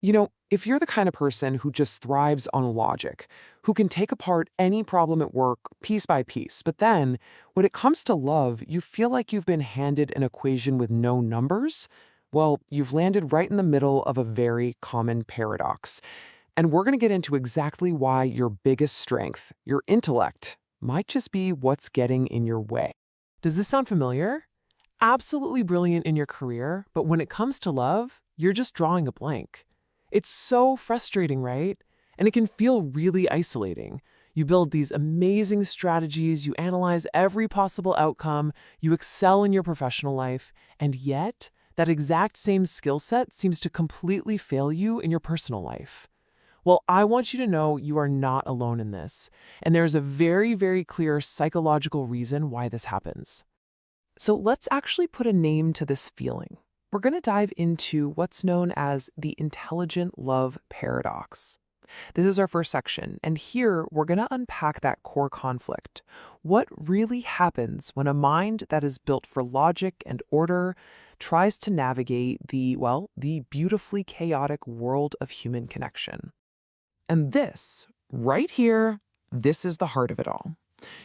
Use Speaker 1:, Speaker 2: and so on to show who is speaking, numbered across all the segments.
Speaker 1: If you're the kind of person who just thrives on logic, who can take apart any problem at work piece by piece, but then when it comes to love, you feel like you've been handed an equation with no numbers, well, you've landed right in the middle of a very common paradox. And we're going to get into exactly why your biggest strength, your intellect, might just be what's getting in your way. Does this sound familiar? Absolutely brilliant in your career, but when it comes to love, you're just drawing a blank. It's so frustrating, right? And it can feel really isolating. You build these amazing strategies, you analyze every possible outcome, you excel in your professional life, and yet, that exact same skill set seems to completely fail you in your personal life. Well, I want you to know you are not alone in this, and there's a very, very clear psychological reason why this happens. So let's actually put a name to this feeling. We're going to dive into what's known as the intelligent love paradox. This is our first section, and here we're going to unpack that core conflict. What really happens when a mind that is built for logic and order tries to navigate the beautifully chaotic world of human connection? And this, right here, this is the heart of it all.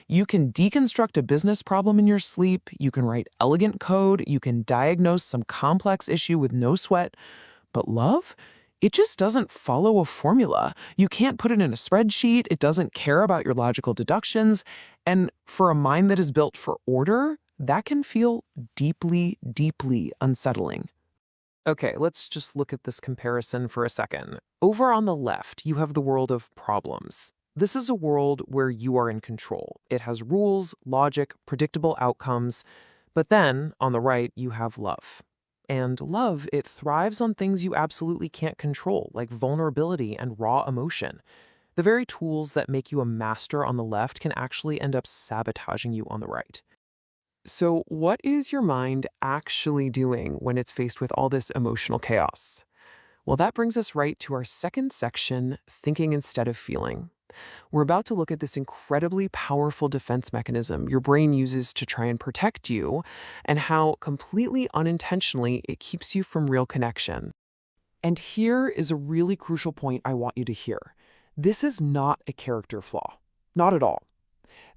Speaker 1: You can deconstruct a business problem in your sleep, you can write elegant code, you can diagnose some complex issue with no sweat, but love? It just doesn't follow a formula. You can't put it in a spreadsheet, it doesn't care about your logical deductions, and for a mind that is built for order, that can feel deeply, deeply unsettling. Okay, let's just look at this comparison for a second. Over on the left, you have the world of problems. This is a world where you are in control. It has rules, logic, predictable outcomes. But then, on the right, you have love. And love, it thrives on things you absolutely can't control, like vulnerability and raw emotion. The very tools that make you a master on the left can actually end up sabotaging you on the right. So, what is your mind actually doing when it's faced with all this emotional chaos? Well, that brings us right to our second section, thinking instead of feeling. We're about to look at this incredibly powerful defense mechanism your brain uses to try and protect you, and how completely unintentionally it keeps you from real connection. And here is a really crucial point I want you to hear. This is not a character flaw. Not at all.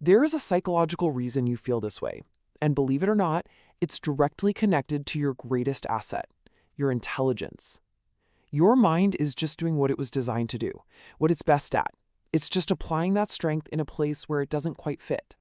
Speaker 1: There is a psychological reason you feel this way. And believe it or not, it's directly connected to your greatest asset, your intelligence. Your mind is just doing what it was designed to do, what it's best at. It's just applying that strength in a place where it doesn't quite fit.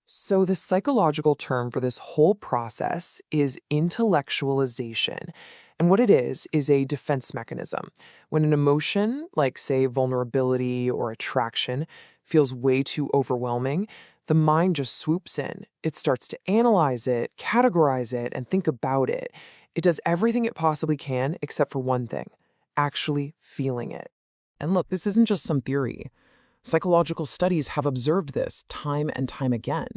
Speaker 1: So the psychological term for this whole process is intellectualization. And what it is a defense mechanism. When an emotion, like say vulnerability or attraction, feels way too overwhelming, the mind just swoops in. It starts to analyze it, categorize it, and think about it. It does everything it possibly can except for one thing, actually feeling it. And look, this isn't just some theory. Psychological studies have observed this time and time again,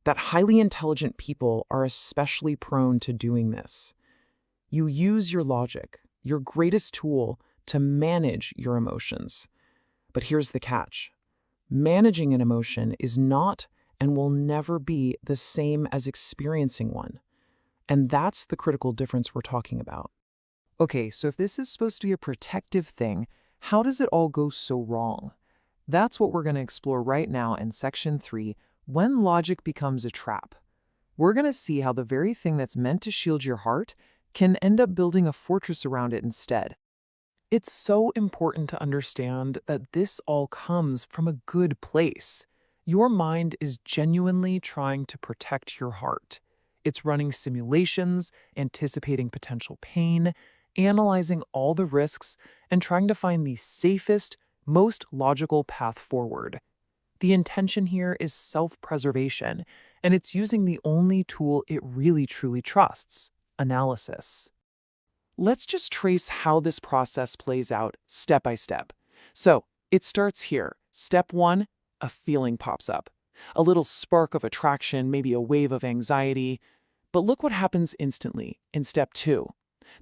Speaker 1: that highly intelligent people are especially prone to doing this. You use your logic, your greatest tool, to manage your emotions. But here's the catch. Managing an emotion is not and will never be the same as experiencing one. And that's the critical difference we're talking about. Okay, so if this is supposed to be a protective thing, how does it all go so wrong? That's what we're going to explore right now in Section 3, When Logic Becomes a Trap. We're going to see how the very thing that's meant to shield your heart can end up building a fortress around it instead. It's so important to understand that this all comes from a good place. Your mind is genuinely trying to protect your heart. It's running simulations, anticipating potential pain, analyzing all the risks, and trying to find the safest, most logical path forward. The intention here is self-preservation, and it's using the only tool it really truly trusts, analysis. Let's just trace how this process plays out step by step. So, it starts here. Step 1, a feeling pops up. A little spark of attraction, maybe a wave of anxiety. But look what happens instantly in step 2.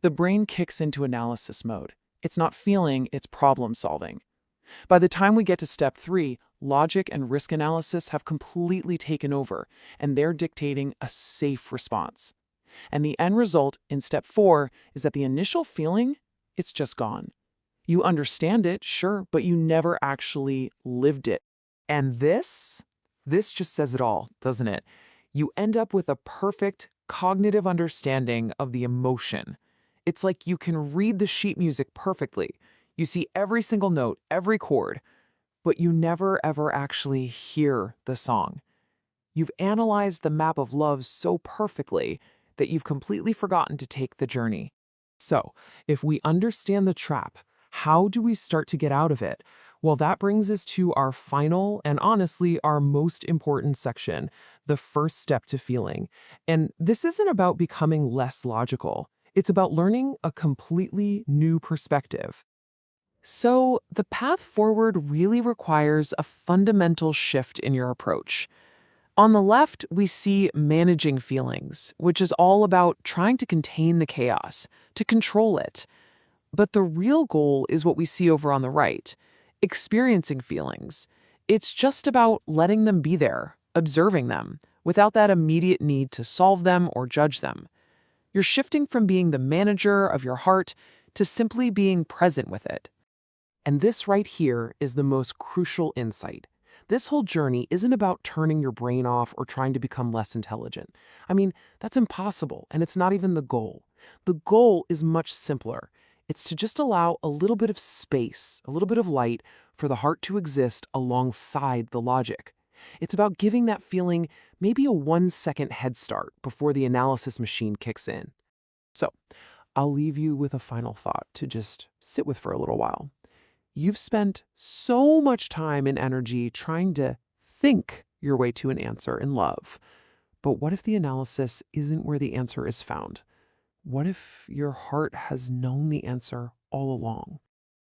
Speaker 1: The brain kicks into analysis mode. It's not feeling, it's problem solving. By the time we get to step 3, logic and risk analysis have completely taken over, and they're dictating a safe response. And the end result in step 4 is that the initial feeling, it's just gone. You understand it, sure, but you never actually lived it. And this just says it all, doesn't it? You end up with a perfect cognitive understanding of the emotion. It's like you can read the sheet music perfectly. You see every single note, every chord, but you never ever actually hear the song. You've analyzed the map of love so perfectly that you've completely forgotten to take the journey. So, if we understand the trap, how do we start to get out of it? Well, that brings us to our final and honestly our most important section, the first step to feeling. And this isn't about becoming less logical. It's about learning a completely new perspective. So, the path forward really requires a fundamental shift in your approach. On the left, we see managing feelings, which is all about trying to contain the chaos, to control it. But the real goal is what we see over on the right, experiencing feelings. It's just about letting them be there, observing them, without that immediate need to solve them or judge them. You're shifting from being the manager of your heart to simply being present with it. And this right here is the most crucial insight. This whole journey isn't about turning your brain off or trying to become less intelligent. I mean, that's impossible, and it's not even the goal. The goal is much simpler. It's to just allow a little bit of space, a little bit of light for the heart to exist alongside the logic. It's about giving that feeling maybe a 1 second head start before the analysis machine kicks in. So, I'll leave you with a final thought to just sit with for a little while. You've spent so much time and energy trying to think your way to an answer in love. But what if the analysis isn't where the answer is found? What if your heart has known the answer all along?